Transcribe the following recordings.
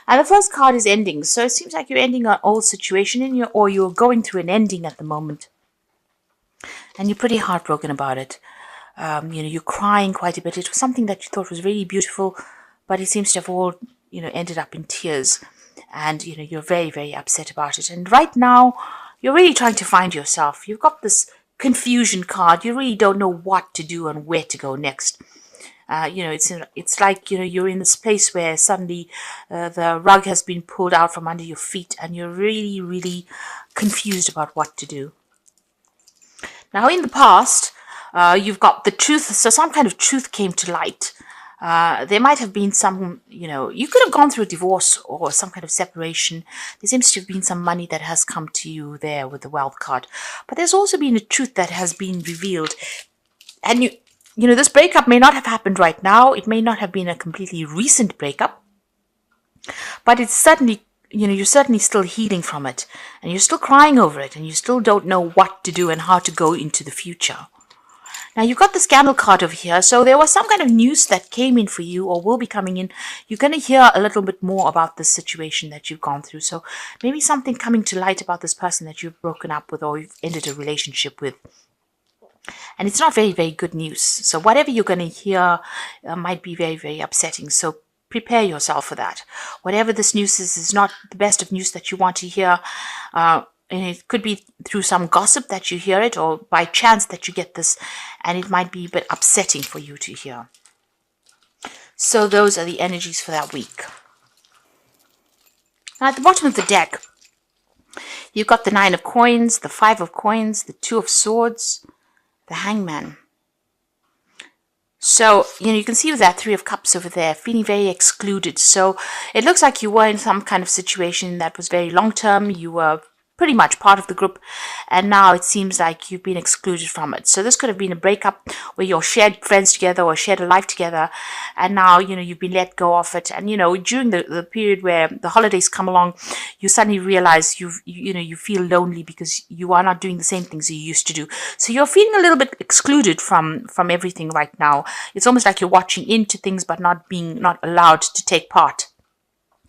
And the first card is ending. So it seems like you're ending an old situation or you're going through an ending at the moment. And you're pretty heartbroken about it. You're crying quite a bit. It was something that you thought was really beautiful, but it seems to have all, ended up in tears. And, you're very, very upset about it. And right now, you're really trying to find yourself. You've got this confusion card. You really don't know what to do and where to go next. It's like, you're in this place where suddenly the rug has been pulled out from under your feet and you're really, really confused about what to do. Now, in the past, you've got the truth. So some kind of truth came to light. There might have been some, you could have gone through a divorce or some kind of separation. There seems to have been some money that has come to you there with the wealth card. But there's also been a truth that has been revealed. And this breakup may not have happened right now. It may not have been a completely recent breakup. But it's certainly, you're certainly still healing from it. And you're still crying over it. And you still don't know what to do and how to go into the future. Now, you've got the scandal card over here. So there was some kind of news that came in for you or will be coming in. You're going to hear a little bit more about this situation that you've gone through. So maybe something coming to light about this person that you've broken up with or you've ended a relationship with. And it's not very, very good news. So whatever you're going to hear might be very, very upsetting. So prepare yourself for that. Whatever this news is not the best of news that you want to hear. And it could be through some gossip that you hear it or by chance that you get this. And it might be a bit upsetting for you to hear. So those are the energies for that week. Now at the bottom of the deck, you've got the 9 of coins, the 5 of coins, the 2 of swords, the hangman. So, you can see with that 3 of cups over there, feeling very excluded. So it looks like you were in some kind of situation that was very long term. You were pretty much part of the group, and now it seems like you've been excluded from it. So this could have been a breakup where you shared friends together or shared a life together, and now you've been let go of it. And during the period where the holidays come along, you suddenly realize you feel lonely because you are not doing the same things you used to do. So you're feeling a little bit excluded from everything right now. It's almost like you're watching into things but not allowed to take part.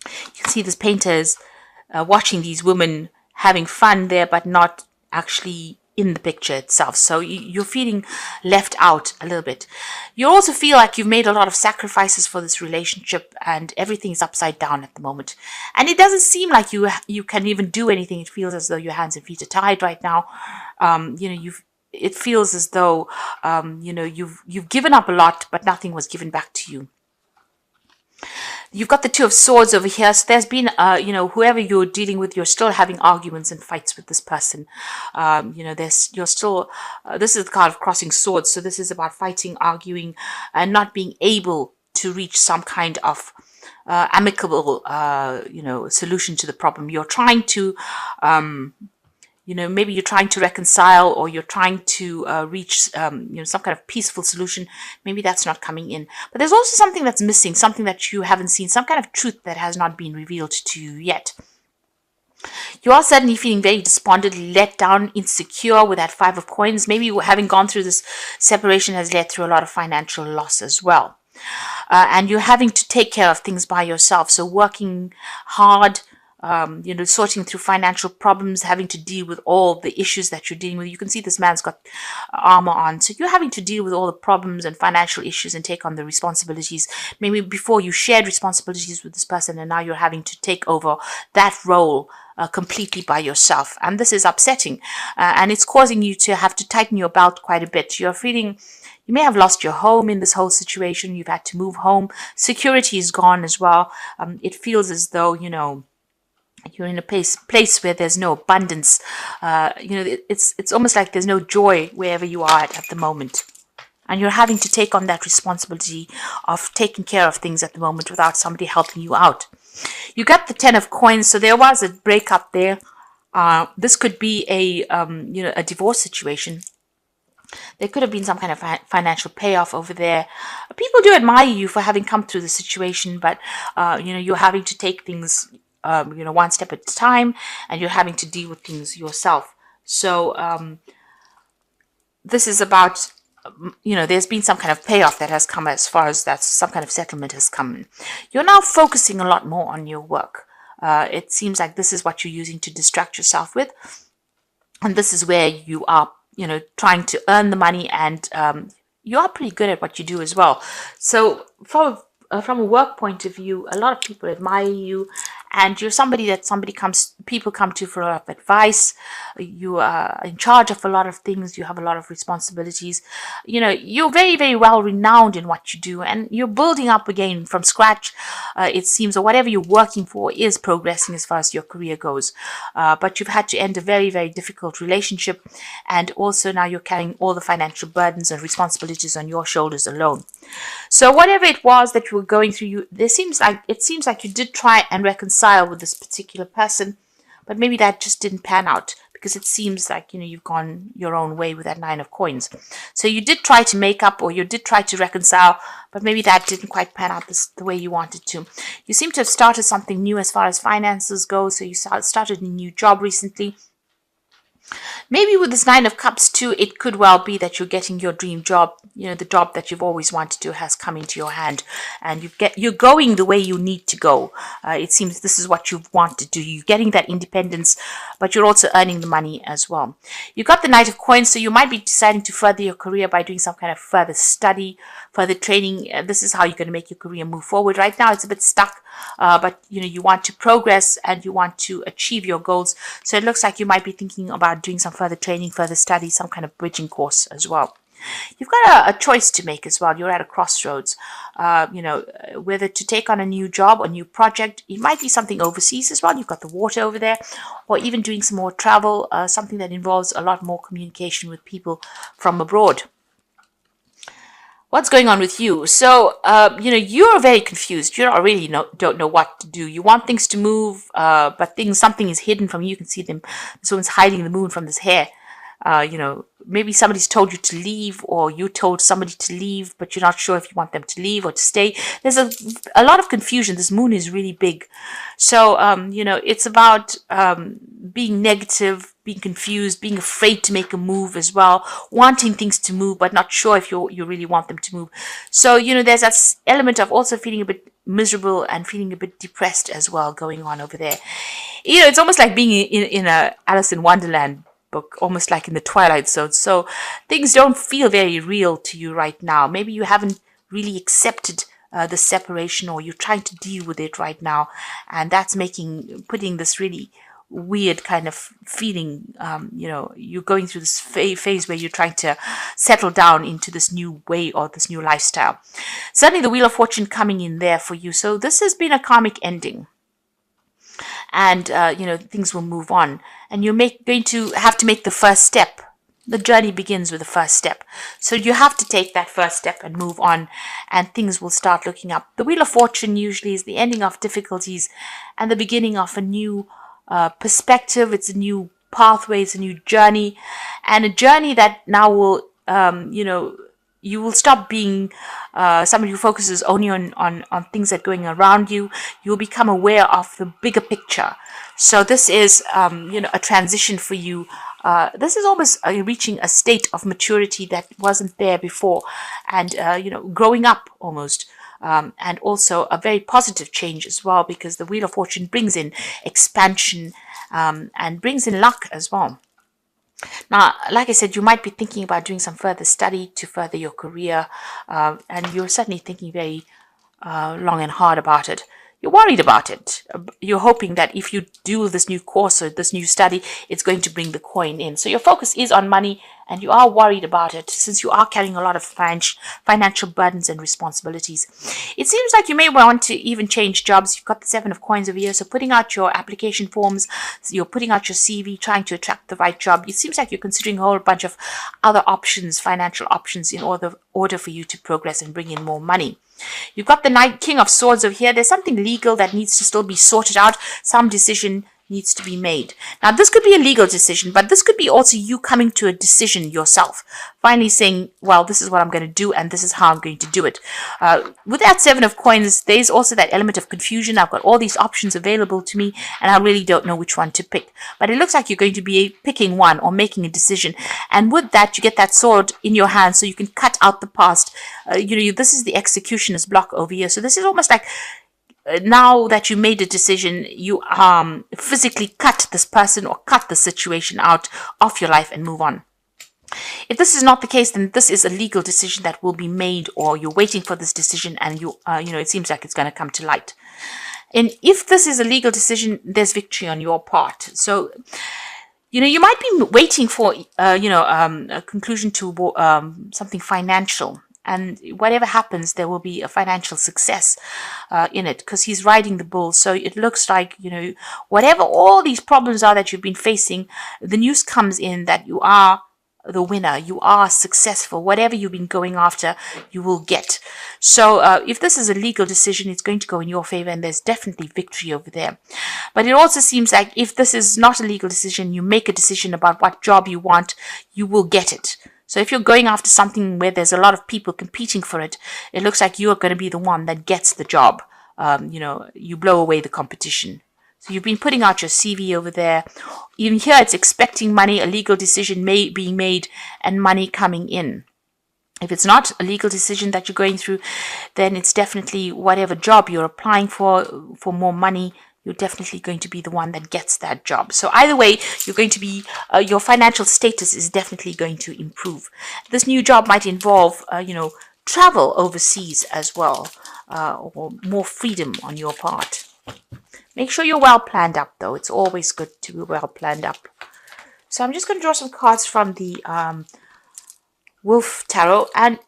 You can see this painter is watching these women having fun there, but not actually in the picture itself. So you're feeling left out a little bit. You also feel like you've made a lot of sacrifices for this relationship and everything's upside down at the moment. And it doesn't seem like you can even do anything. It feels as though your hands and feet are tied right now. It feels as though, you've given up a lot, but nothing was given back to you. You've got the 2 of swords over here. So there's been, whoever you're dealing with, you're still having arguments and fights with this person. This is the card of crossing swords. So this is about fighting, arguing, and not being able to reach some kind of amicable, solution to the problem. You're trying to, maybe you're trying to reconcile or you're trying to reach, some kind of peaceful solution. Maybe that's not coming in. But there's also something that's missing, something that you haven't seen, some kind of truth that has not been revealed to you yet. You are suddenly feeling very despondent, let down, insecure with that 5 of coins. Maybe having gone through this separation has led through a lot of financial loss as well. And you're having to take care of things by yourself. So working hard, sorting through financial problems, having to deal with all the issues that you're dealing with. You can see this man's got armor on. So you're having to deal with all the problems and financial issues and take on the responsibilities. Maybe before you shared responsibilities with this person and now you're having to take over that role completely by yourself. And this is upsetting. And it's causing you to have to tighten your belt quite a bit. You're feeling... You may have lost your home in this whole situation. You've had to move home. Security is gone as well. It feels as though, you're in a place where there's no abundance. It's almost like there's no joy wherever you are at the moment. And you're having to take on that responsibility of taking care of things at the moment without somebody helping you out. You got the 10 of coins, so there was a breakup there. This could be a divorce situation. There could have been some kind of financial payoff over there. People do admire you for having come through the situation, but you're having to take things one step at a time, and you're having to deal with things yourself. So this is about there's been some kind of payoff that has come, as far as that some kind of settlement has come. You're now focusing a lot more on your work. It seems like this is what you're using to distract yourself with. And this is where you are, trying to earn the money, and you are pretty good at what you do as well. So from a work point of view, a lot of people admire you, and you're somebody that people come to for a lot of advice. You are in charge of a lot of things. You have a lot of responsibilities. You're very, very well renowned in what you do, and you're building up again from scratch. It seems, or whatever you're working for is progressing as far as your career goes. But you've had to end a very, very difficult relationship, and also now you're carrying all the financial burdens and responsibilities on your shoulders alone. So whatever it was that you were going through, it seems like you did try and reconcile with this particular person, but maybe that just didn't pan out, because it seems like you've gone your own way with that 9 of coins. So you did try to make up, or you did try to reconcile, but maybe that didn't quite pan out the way you wanted to. You seem to have started something new as far as finances go. So you started a new job recently. Maybe with this 9 of Cups too, it could well be that you're getting your dream job. The job that you've always wanted to has come into your hand, and you're going the way you need to go. It seems this is what you want to do. You're getting that independence, but you're also earning the money as well. You got the Knight of Coins, so you might be deciding to further your career by doing some kind of further study, further training. This is how you're going to make your career move forward. Right now, it's a bit stuck, but you want to progress and you want to achieve your goals. So it looks like you might be thinking about doing some further training, further study, some kind of bridging course as well. You've got a choice to make as well. You're at a crossroads, whether to take on a new job or new project. It might be something overseas as well. You've got the water over there, or even doing some more travel, something that involves a lot more communication with people from abroad. What's going on with you? So, you're very confused. You don't know what to do. You want things to move, but something is hidden from you. You can see them. Someone's hiding the moon from this hair. Maybe somebody's told you to leave, or you told somebody to leave, but you're not sure if you want them to leave or to stay. There's a lot of confusion. This moon is really big. So, it's about being negative, being confused, being afraid to make a move as well, wanting things to move, but not sure if you really want them to move. So, there's that element of also feeling a bit miserable and feeling a bit depressed as well going on over there. It's almost like being in a Alice in Wonderland book, almost like in the Twilight Zone. So things don't feel very real to you right now. Maybe you haven't really accepted the separation, or you're trying to deal with it right now, and that's putting this really weird kind of feeling. You're going through this phase where you're trying to settle down into this new way or this new lifestyle. Certainly the Wheel of Fortune coming in there for you. So this has been a karmic ending. And, things will move on. And you're going to have to make the first step. The journey begins with the first step. So you have to take that first step and move on, and things will start looking up. The Wheel of Fortune usually is the ending of difficulties and the beginning of a new perspective. It's a new pathway. It's a new journey, and a journey that now will, you will stop being somebody who focuses only on things that are going around you. You'll become aware of the bigger picture. So this is, a transition for you. This is almost reaching a state of maturity that wasn't there before, and, growing up almost. And also a very positive change as well, because the Wheel of Fortune brings in expansion and brings in luck as well. Now, like I said, you might be thinking about doing some further study to further your career, and you're certainly thinking very long and hard about it. You're worried about it. You're hoping that if you do this new course or this new study, it's going to bring the coin in. So your focus is on money, and you are worried about it since you are carrying a lot of financial burdens and responsibilities. It seems like you may want to even change jobs. You've got the 7 of Coins over here, so putting out your application forms, you're putting out your CV, trying to attract the right job. It seems like you're considering a whole bunch of other options, financial options, in order for you to progress and bring in more money. You've got the King of Swords over here. There's something legal that needs to still be sorted out. Some decision needs to be made. Now, this could be a legal decision, but this could be also you coming to a decision yourself. Finally saying, well, this is what I'm going to do, and this is how I'm going to do it. With that 7 of coins, there's also that element of confusion. I've got all these options available to me, and I really don't know which one to pick. But it looks like you're going to be picking one or making a decision. And with that, you get that sword in your hand so you can cut out the past. This is the executioner's block over here. So this is almost like now that you made a decision, you physically cut this person or cut the situation out of your life and move on. If this is not the case, then this is a legal decision that will be made, or you're waiting for this decision, and it seems like it's going to come to light. And if this is a legal decision, there's victory on your part. So, you might be waiting for, a conclusion to something financial. And whatever happens, there will be a financial success in it, because he's riding the bull. So it looks like, whatever all these problems are that you've been facing, the news comes in that you are the winner. You are successful. Whatever you've been going after, you will get. So if this is a legal decision, it's going to go in your favor, and there's definitely victory over there. But it also seems like if this is not a legal decision, you make a decision about what job you want, you will get it. So if you're going after something where there's a lot of people competing for it, it looks like you're going to be the one that gets the job. You blow away the competition. So you've been putting out your CV over there. Even here, it's expecting money, a legal decision being made, and money coming in. If it's not a legal decision that you're going through, then it's definitely whatever job you're applying for more money, you're definitely going to be the one that gets that job. So either way, you're going to be, your financial status is definitely going to improve. This new job might involve, travel overseas as well, or more freedom on your part. Make sure you're well planned up, though. It's always good to be well planned up. So I'm just going to draw some cards from the Wolf Tarot, and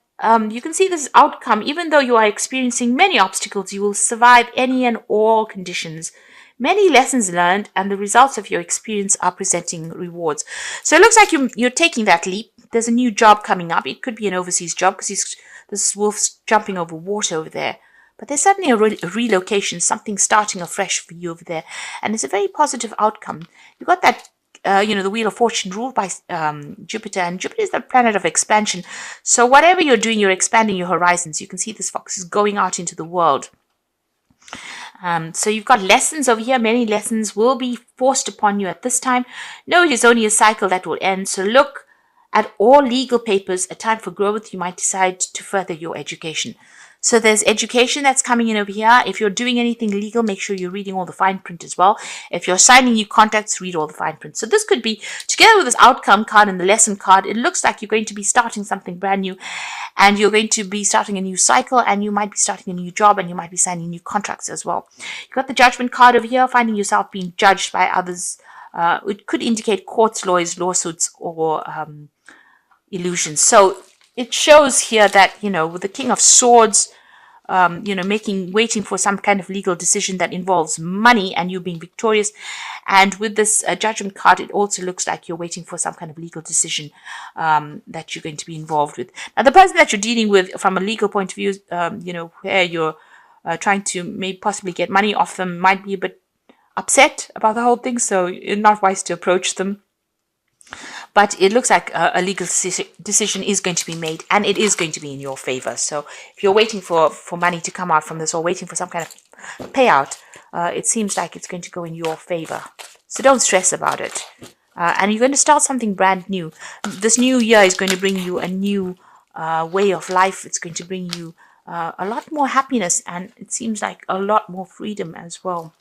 you can see this outcome. Even though you are experiencing many obstacles, you will survive any and all conditions. Many lessons learned, and the results of your experience are presenting rewards. So it looks like you're taking that leap. There's a new job coming up. It could be an overseas job, because this wolf's jumping over water over there. But there's certainly a relocation, something starting afresh for you over there. And it's a very positive outcome. You've got that, the Wheel of Fortune ruled by Jupiter. And Jupiter is the planet of expansion. So whatever you're doing, you're expanding your horizons. You can see this fox is going out into the world. So you've got lessons over here. Many lessons will be forced upon you at this time. No, it is only a cycle that will end. So look at all legal papers. A time for growth. You might decide to further your education. So there's education that's coming in over here. If you're doing anything legal, make sure you're reading all the fine print as well. If you're signing new contracts, read all the fine print. So this could be, together with this outcome card and the lesson card, it looks like you're going to be starting something brand new, and you're going to be starting a new cycle, and you might be starting a new job, and you might be signing new contracts as well. You've got the judgment card over here, finding yourself being judged by others. It could indicate courts, lawyers, lawsuits, or illusions. So it shows here that, with the King of Swords, waiting for some kind of legal decision that involves money and you being victorious. And with this judgment card, it also looks like you're waiting for some kind of legal decision that you're going to be involved with. Now, the person that you're dealing with from a legal point of view, where you're trying to maybe possibly get money off them, might be a bit upset about the whole thing. So it's not wise to approach them. But it looks like a legal decision is going to be made, and it is going to be in your favor. So if you're waiting for money to come out from this, or waiting for some kind of payout, it seems like it's going to go in your favor. So don't stress about it. And you're going to start something brand new. This new year is going to bring you a new way of life. It's going to bring you a lot more happiness, and it seems like a lot more freedom as well.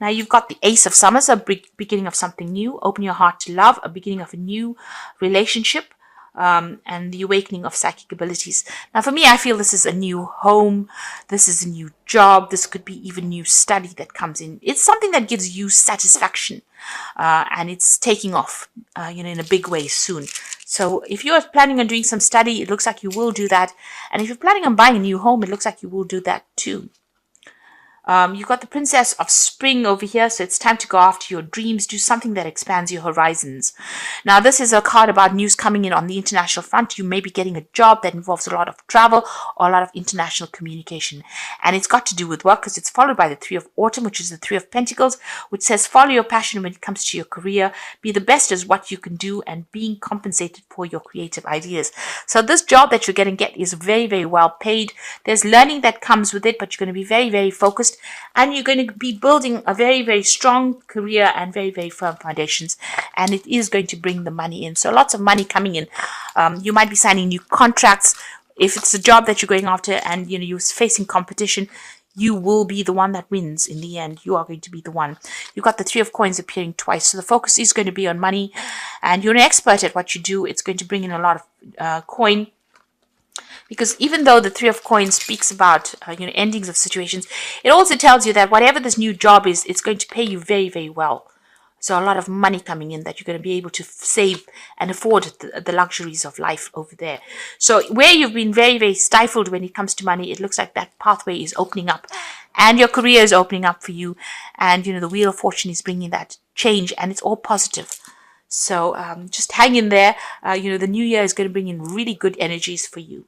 Now you've got the Ace of Summers, a beginning of something new. Open your heart to love, a beginning of a new relationship, and the awakening of psychic abilities. Now for me, I feel this is a new home. This is a new job. This could be even new study that comes in. It's something that gives you satisfaction, and it's taking off, in a big way soon. So if you're planning on doing some study, it looks like you will do that. And if you're planning on buying a new home, it looks like you will do that too. You've got the Princess of Spring over here, so it's time to go after your dreams, do something that expands your horizons. Now, this is a card about news coming in on the international front. You may be getting a job that involves a lot of travel or a lot of international communication. And it's got to do with work because it's followed by the Three of Autumn, which is the Three of Pentacles, which says follow your passion when it comes to your career, be the best as what you can do, and being compensated for your creative ideas. So this job that you're going to get is very, very well paid. There's learning that comes with it, but you're going to be very, very focused. And you're going to be building a very, very strong career and very, very firm foundations. And it is going to bring the money in. So lots of money coming in. You might be signing new contracts. If it's a job that you're going after and you're facing competition, you will be the one that wins in the end. You are going to be the one. You've got the Three of Coins appearing twice. So the focus is going to be on money. And you're an expert at what you do. It's going to bring in a lot of coin. Because even though the Three of Coins speaks about endings of situations, it also tells you that whatever this new job is, it's going to pay you very, very well. So a lot of money coming in that you're going to be able to save and afford the luxuries of life over there. So where you've been very, very stifled when it comes to money, it looks like that pathway is opening up. And your career is opening up for you. And, the Wheel of Fortune is bringing that change. And it's all positive. So just hang in there. The new year is going to bring in really good energies for you.